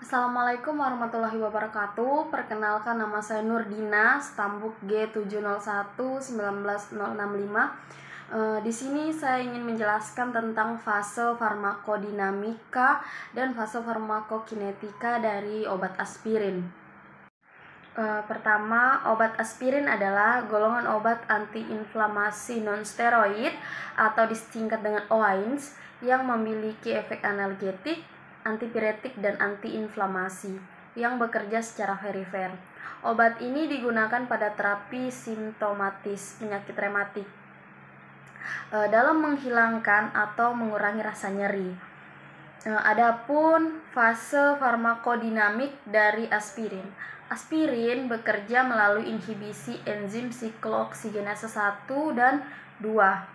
Assalamualaikum warahmatullahi wabarakatuh. Perkenalkan, nama saya Nurdina, stambuk G701-19065. Di sini saya ingin menjelaskan tentang fase farmakodinamika dan fase farmakokinetika dari obat aspirin. Pertama, obat aspirin adalah golongan obat antiinflamasi non-steroid atau disingkat dengan OAINS yang memiliki efek analgetik, antipiretik, dan antiinflamasi yang bekerja secara perifer. Obat ini digunakan pada terapi simptomatis penyakit rematik dalam menghilangkan atau mengurangi rasa nyeri. Adapun fase farmakodinamik dari aspirin. Aspirin bekerja melalui inhibisi enzim siklooksigenase 1 dan 2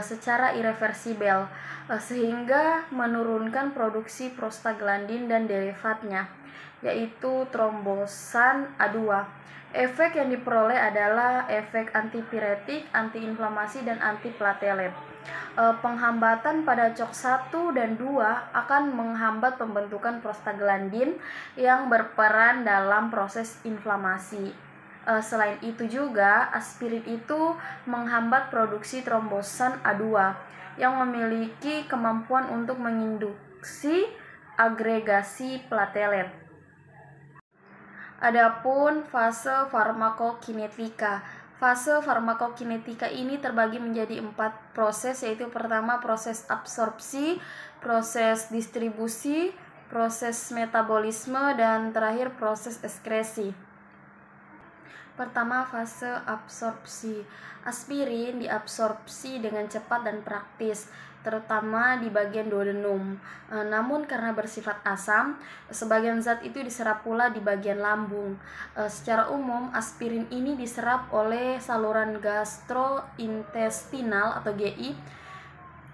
secara irreversibel sehingga menurunkan produksi prostaglandin dan derivatnya, yaitu trombosan A2. Efek yang diperoleh adalah efek antipiretik, antiinflamasi, dan antiplatelet. Penghambatan pada COX-1 dan 2 akan menghambat pembentukan prostaglandin yang berperan dalam proses inflamasi. Selain itu juga, aspirin itu menghambat produksi trombosan A2 yang memiliki kemampuan untuk menginduksi agregasi platelet. Adapun fase farmakokinetika. Fase farmakokinetika ini terbagi menjadi 4 proses, yaitu pertama proses absorpsi, proses distribusi, proses metabolisme, dan terakhir proses ekskresi. Pertama, fase absorpsi. Aspirin diabsorpsi dengan cepat dan praktis, terutama di bagian duodenum. Namun karena bersifat asam, sebagian zat itu diserap pula di bagian lambung. Secara umum, aspirin ini diserap oleh saluran gastrointestinal atau GI.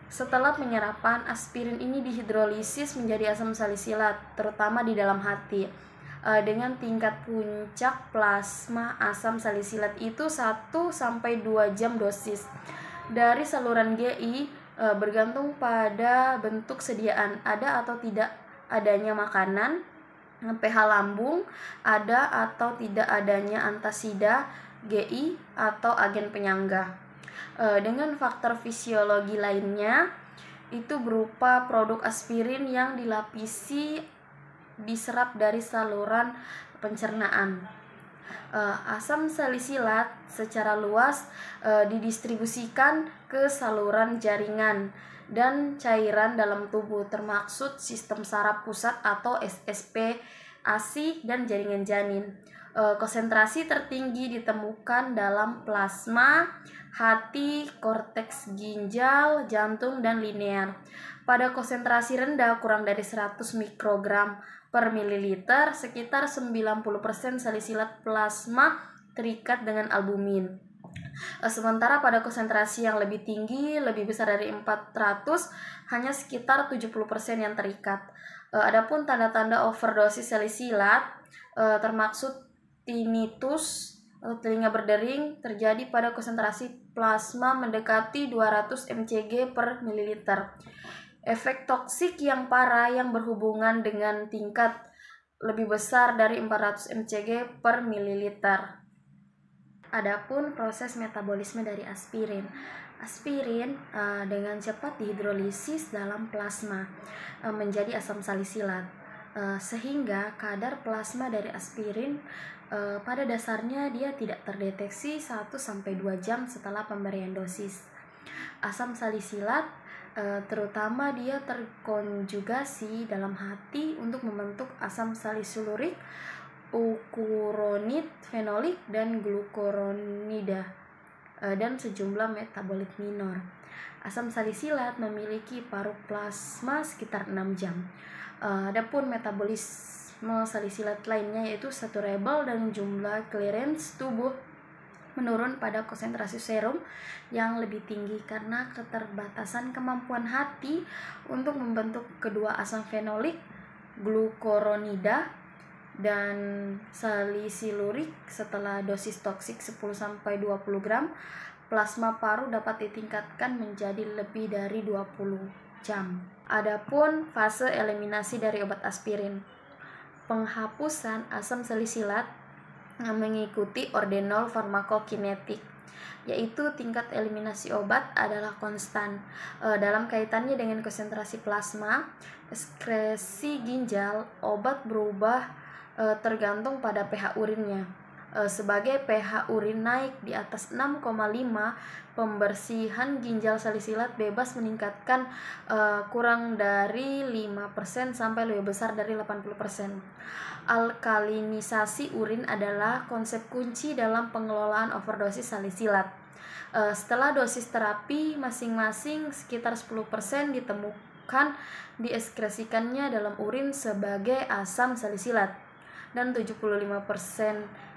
Setelah penyerapan, aspirin ini dihidrolisis menjadi asam salisilat, terutama di dalam hati. Dengan tingkat puncak plasma asam salisilat itu 1-2 jam dosis. Dari saluran GI bergantung pada bentuk sediaan, ada atau tidak adanya makanan, pH lambung, ada atau tidak adanya antasida, GI, atau agen penyangga. Dengan faktor fisiologi lainnya, itu berupa produk aspirin yang diserap dari saluran pencernaan. Asam salisilat secara luas didistribusikan ke saluran jaringan dan cairan dalam tubuh, termaksud sistem saraf pusat atau SSP, ASI, dan jaringan janin. Konsentrasi tertinggi ditemukan dalam plasma, hati, korteks ginjal, jantung, dan linear. Pada konsentrasi rendah kurang dari 100 mikrogram per mililiter, sekitar 90% salisilat plasma terikat dengan albumin. Sementara pada konsentrasi yang lebih tinggi, lebih besar dari 400, hanya sekitar 70% yang terikat. Adapun tanda-tanda overdosis salisilat termaksud tinnitus atau telinga berdering terjadi pada konsentrasi plasma mendekati 200 mcg per mililiter. Efek toksik yang parah yang berhubungan dengan tingkat lebih besar dari 400 mcg per mililiter. Adapun proses metabolisme dari aspirin. Aspirin dengan cepat dihidrolisis dalam plasma menjadi asam salisilat, sehingga kadar plasma dari aspirin pada dasarnya dia tidak terdeteksi 1-2 jam setelah pemberian dosis. Asam salisilat terutama dia terkonjugasi dalam hati untuk membentuk asam salisylurik, ukuronid, fenolik, dan glukuronida, dan sejumlah metabolit minor. Asam salisilat memiliki paruh plasma sekitar 6 jam. Adapun metabolisme salisilat lainnya yaitu saturable dan jumlah clearance tubuh menurun pada konsentrasi serum yang lebih tinggi karena keterbatasan kemampuan hati untuk membentuk kedua asam fenolik, glukuronida, dan salisylurik. Setelah dosis toksik 10-20 gram, plasma paru dapat ditingkatkan menjadi lebih dari 20 jam. Adapun fase eliminasi dari obat aspirin. penghapusan asam salisilat mengikuti ordenol farmakokinetik, yaitu tingkat eliminasi obat adalah konstan. Dalam kaitannya dengan konsentrasi plasma, ekskresi ginjal, obat berubah tergantung pada pH urinnya. Sebagai pH urin naik di atas 6,5, pembersihan ginjal salisilat bebas meningkatkan kurang dari 5% sampai lebih besar dari 80%. Alkalinisasi urin adalah konsep kunci dalam pengelolaan overdosis salisilat. Setelah dosis terapi masing-masing sekitar 10% ditemukan dieskresikannya dalam urin sebagai asam salisilat dan 75%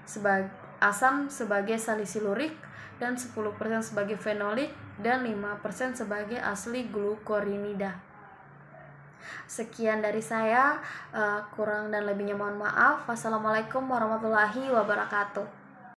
sebagai asam sebagai salisilurik dan 10% sebagai fenolik dan 5% sebagai asli glukorinida. Sekian dari saya, kurang dan lebihnya mohon maaf. Wassalamualaikum warahmatullahi wabarakatuh.